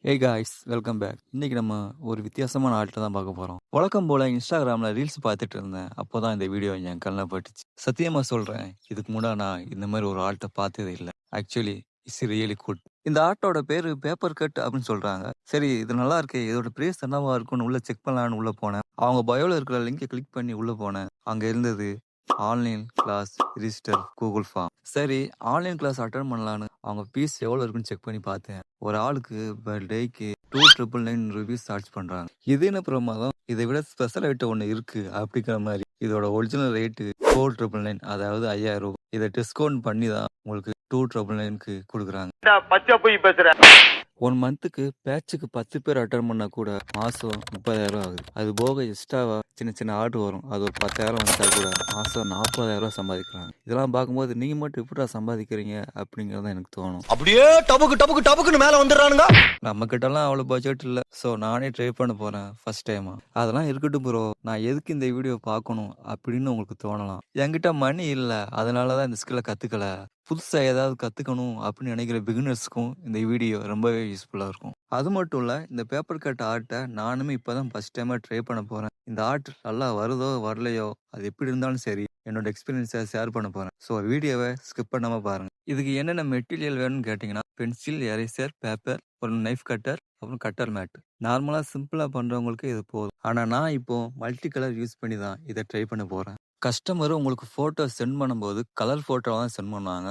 ஏய் guys welcome back. இன்னைக்கு நம்ம ஒரு வித்தியாசமான ஆள்கிட்ட தான் பார்க்க போறோம். வழக்கம் போல இன்ஸ்டாகிராம்ல ரீல்ஸ் பார்த்துட்டு இருந்தேன். அப்போதான் இந்த வீடியோ என் கண்ணில் பட்டுச்சு. சத்தியமா சொல்றேன், இதுக்கு முன்னாடி நான் இந்த மாதிரி ஒரு ஆள்கிட்ட பார்த்ததே இல்லை. Actually it's really good. இந்த ஆட்டோட பேரு பேப்பர் கட் அப்படின்னு சொல்றாங்க. சரி, இது நல்லா இருக்கு, இதோட பிரைஸ் என்னவா இருக்கும்னு உள்ள செக் பண்ணலான்னு உள்ள போனேன். அவங்க பயோல இருக்கிற லிங்கை கிளிக் பண்ணி உள்ள போனேன். அங்க இருந்தது online class register Google form. சரி, ஆன்லைன் கிளாஸ் அட்டன் பண்ணலான்னு அவங்க ஃபீஸ் எவ்வளோ இருக்குன்னு செக் பண்ணி பார்த்தேன். ஒரு ஆளுக்கு பர் டேக்கு 2,999 ருபீஸ் சார்ஜ் பண்றாங்க. இது என்ன பிரமாதம், இதை விட ஸ்பெஷல் ஐட்டம் ஒன்று இருக்கு அப்படிங்கிற மாதிரி. இதோட ஒரிஜினல் ரேட்டு 4,999, அதாவது 5,000 ரூபாய். இதை டிஸ்கவுண்ட் பண்ணி தான் உங்களுக்கு 2,999க்கு கொடுக்குறாங்க. பச்சை போய் பேசுற. 1 மந்த்துக்கு பேட்சுக்கு 10 பேர் அட்டன் பண்ணா கூட மாசம் 30,000 ஆகுது. அது போக எக்ஸ்ட்ராவா சின்ன சின்ன ஆர்டர் வரும். அது ஒரு 10,000 வந்தா கூட மாசம் 40,000 சம்பாதிக்கிறாங்க. இதெல்லாம் பார்க்கும்போது நீங்க மட்டும் எப்படிடா சம்பாதிக்கிறீங்க அப்படிங்கறது எனக்கு தோணும். அப்படியே டபுக்கு மேல வந்துடுறானுங்க. நம்ம கிட்டலாம் அவ்வளவு பட்ஜெட் இல்ல. ஸோ நானே ட்ரை பண்ண போறேன் ஃபர்ஸ்ட் டைமா. அதெல்லாம் இருக்கட்டும் ப்ரோ, நான் எதுக்கு இந்த வீடியோ பார்க்கணும் அப்படின்னு உங்களுக்கு தோணலாம். என்கிட்ட மணி இல்ல, அதனாலதான் இந்த ஸ்கில்லை கத்துக்கல. புதுசா ஏதாவது கத்துக்கணும் அப்படின்னு நினைக்கிற பிகினர்ஸ்க்கும் இந்த வீடியோ ரொம்பவே யூஸ்ஃபுல்லா இருக்கும். அது மட்டும் இல்ல, இந்த பேப்பர் கட் ஆர்ட்டை நானுமே இப்பதான் ஃபர்ஸ்ட் டைமா ட்ரை பண்ண போறேன். இந்த ஆர்ட் நல்லா வருதோ வரலையோ, அது எப்படி இருந்தாலும் சரி, என்னோட எக்ஸ்பீரியன்ஸை ஷேர் பண்ண போறேன். ஸோ வீடியோவை ஸ்கிப் பண்ணாம பாருங்க. இதுக்கு என்னென்ன மெட்டீரியல் வேணும்னு கேட்டிங்கன்னா, பென்சில், எரேசர், பேப்பர், ஒரு நைஃப் கட்டர், அப்புறம் கட்டர் மேட். நார்மலா சிம்பிளா பண்றவங்களுக்கு இது போதும். ஆனா நான் இப்போ மல்டி கலர் யூஸ் பண்ணி தான் இதை ட்ரை பண்ண போறேன். கஸ்டமர் உங்களுக்கு ஃபோட்டோ சென்ட் பண்ணும்போது கலர் ஃபோட்டோவை தான் சென்ட் பண்ணுவாங்க.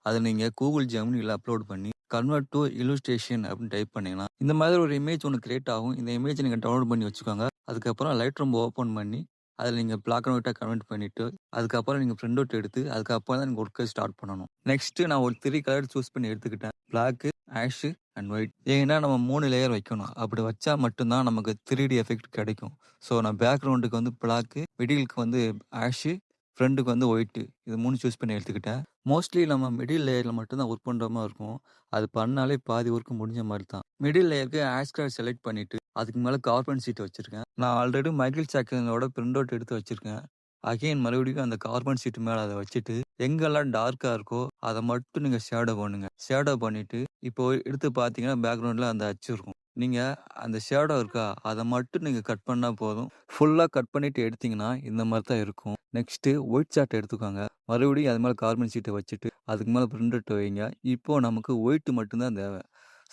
அதை நீங்கள் கூகுள் ஜெமினியில் அப்லோட் பண்ணி கன்வெர்ட் டு இல்லுஸ்ட்ரேஷன் அப்படின்னு டைப் பண்ணீங்கன்னா இந்த மாதிரி ஒரு இமேஜ் ஒன்று கிரியேட் ஆகும். இந்த இமேஜ் நீங்கள் டவுன்லோட் பண்ணி வச்சுக்கோங்க. அதுக்கப்புறம் லைட் ரூம் ஓப்பன் பண்ணி அதில் நீங்கள் பிளாக் அண்ட் ஒயிட்டாக கன்வெர்ட் பண்ணிவிட்டு அதுக்கப்புறம் நீங்கள் பிரிண்ட் அவுட் எடுத்து அதுக்கப்புறம் தான் நீங்கள் ஒர்க்கை ஸ்டார்ட் பண்ணணும். நெக்ஸ்ட்டு நான் ஒரு 3 கலர் சூஸ் பண்ணி எடுத்துக்கிட்டேன். Black, ash and white. ஏன்னா நம்ம 3 லேயர் வைக்கணும். அப்படி வச்சா மட்டும்தான் நமக்கு 3D எஃபெக்ட் கிடைக்கும். ஸோ நான் பேக்ரவுண்டுக்கு வந்து பிளாக்கு, மிடிலுக்கு வந்து ஆஷு, ஃப்ரெண்டுக்கு வந்து ஒயிட்டு, இது 3 சூஸ் பண்ணி எடுத்துக்கிட்டேன். மோஸ்ட்லி நம்ம மிடில் லேயரில் மட்டும்தான் ஒர்க் பண்ணுற மாதிரி இருக்கும். அது பண்ணாலே பாதி ஒர்க் முடிஞ்ச மாதிரி தான். மிடில் லேயருக்கு ஆஷ் கலர் செலக்ட் பண்ணிவிட்டு அதுக்கு மேலே கார்பன் ஷீட் வச்சுருக்கேன். நான் ஆல்ரெடி மைக்கேல் ஜாக்சனோட பிரிண்ட் அவுட் எடுத்து வச்சுருக்கேன். அகைன் மறுபடியும் அந்த கார்பன் ஷீட் மேலே அதை வச்சுட்டு எங்கெல்லாம் டார்க்காக இருக்கோ அதை மட்டும் நீங்கள் ஷேடோ பண்ணுங்க. ஷேடோ பண்ணிவிட்டு இப்போ எடுத்து பார்த்தீங்கன்னா பேக்ரவுண்டில் அந்த அச்சு இருக்கும். நீங்கள் அந்த ஷேடோ இருக்கா அதை மட்டும் நீங்கள் கட் பண்ணால் போதும். ஃபுல்லாக கட் பண்ணிவிட்டு எடுத்தீங்கன்னா இந்த மாதிரி தான் இருக்கும். நெக்ஸ்ட்டு ஒயிட் சார்ட் எடுத்துக்கோங்க. மறுபடியும் அது மேலே கார்பன் ஷீட்டை வச்சுட்டு அதுக்கு மேலே பிரிண்ட் அவுட் வைங்க. இப்போது நமக்கு ஒயிட் மட்டும்தான் தேவை.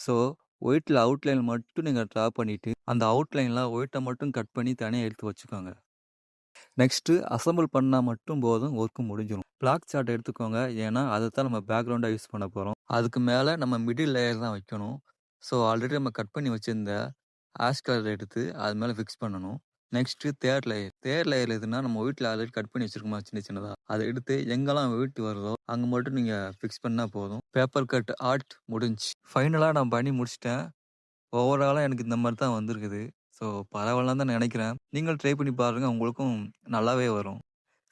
ஸோ ஒயிட்டில் அவுட்லைன் மட்டும் நீங்கள் ட்ரா பண்ணிவிட்டு அந்த அவுட்லைனில் ஒயிட்டை மட்டும் கட் பண்ணி தனியாக எடுத்து வச்சுக்கோங்க. நெக்ஸ்ட்டு அசம்பிள் பண்ணால் மட்டும் போதும், ஒர்க்கு முடிஞ்சிடும். பிளாக் சார்ட் எடுத்துக்கோங்க. ஏன்னா அதை தான் நம்ம பேக்ரவுண்டாக யூஸ் பண்ண போகிறோம். அதுக்கு மேலே நம்ம மிடில் லேயர் தான் வைக்கணும். ஸோ ஆல்ரெடி நம்ம கட் பண்ணி வச்சுருந்த ஆஷ் கலர் எடுத்து அது மேலே ஃபிக்ஸ் பண்ணணும். நெக்ஸ்ட்டு தேர்ட் லேயர் எதுனா நம்ம வீட்டில் ஆல்ரெடி கட் பண்ணி வச்சுருக்கோமா சின்ன சின்னதாக, அதை எடுத்து எங்கெல்லாம் வீட்டு வருதோ அங்கே மட்டும் நீங்கள் ஃபிக்ஸ் பண்ணால் போதும். பேப்பர் கட் ஆர்ட் முடிஞ்சு. ஃபைனலாக நான் பண்ணி முடிச்சிட்டேன். ஓவராலாக எனக்கு இந்த மாதிரி தான் வந்திருக்குது. ஸோ பரவாயில்லன்னு தான் நினைக்கிறேன். நீங்கள் ட்ரை பண்ணி பாருங்கள், உங்களுக்கும் நல்லாவே வரும்.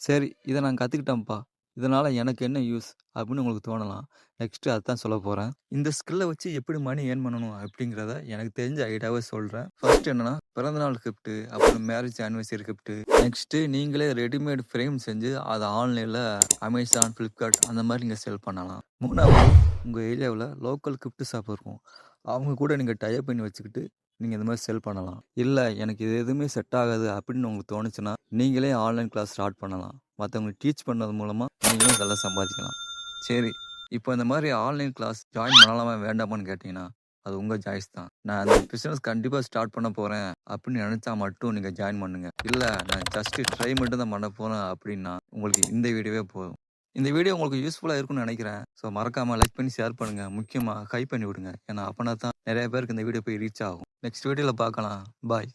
சரி, இதை நான் கற்றுக்கிட்டேன்ப்பா, இதனால் எனக்கு என்ன யூஸ் அப்படின்னு உங்களுக்கு தோணலாம். நெக்ஸ்ட்டு அதுதான் சொல்ல போகிறேன். இந்த ஸ்கில்லை வச்சு எப்படி மணி ஏர்ன் பண்ணணும் அப்படிங்கிறத எனக்கு தெரிஞ்ச ஐடியாவே சொல்கிறேன். ஃபர்ஸ்ட் என்னன்னா, பிறந்தநாள் கிஃப்ட்டு, அப்புறம் மேரேஜ் ஆனிவர்சரி கிஃப்ட்டு. நெக்ஸ்ட்டு நீங்களே ரெடிமேட் ஃப்ரேம் செஞ்சு அதை ஆன்லைனில் அமேசான், ஃப்ளிப்கார்ட் அந்த மாதிரி நீங்கள் செல் பண்ணலாம். மூணாவது, உங்கள் ஏரியாவில் லோக்கல் கிஃப்ட் ஷாப் இருக்கும். அவங்க கூட நீங்கள் டைப் பண்ணி வச்சுக்கிட்டு நீங்கள் இந்த மாதிரி செல் பண்ணலாம். இல்லை எனக்கு இது எதுவுமே செட் ஆகாது அப்படின்னு உங்களுக்கு தோணுச்சுன்னா நீங்களே ஆன்லைன் கிளாஸ் ஸ்டார்ட் பண்ணலாம். மற்றவங்களுக்கு டீச் பண்ணது மூலமாக நீங்களும் நல்லா சம்பாதிக்கலாம். சரி, இப்போ இந்த மாதிரி ஆன்லைன் கிளாஸ் ஜாயின் பண்ணலாமா வேண்டாமான்னு கேட்டிங்கன்னா அது உங்கள் சாய்ஸ் தான். நான் அந்த பிஸ்னஸ் கண்டிப்பாக ஸ்டார்ட் பண்ண போகிறேன் அப்படின்னு நினச்சா மட்டும் நீங்கள் ஜாயின் பண்ணுங்கள். இல்லை நான் ஜஸ்ட்டு ட்ரை மட்டும் தான் பண்ண போகிறேன் அப்படின்னா உங்களுக்கு இந்த வீடியோவே போதும். இந்த வீடியோ உங்களுக்கு யூஸ்ஃபுல்லாக இருக்கும்னு நினைக்கிறேன். ஸோ மறக்காமல் லைக் பண்ணி ஷேர் பண்ணுங்கள். முக்கியமாக ஹை பண்ணி விடுங்க. ஏன்னா அப்போனா தான் நிறைய பேருக்கு இந்த வீடியோ போய் ரீச் ஆகும். நெக்ஸ்ட் வீடியோவில் பார்க்கலாம். பாய்.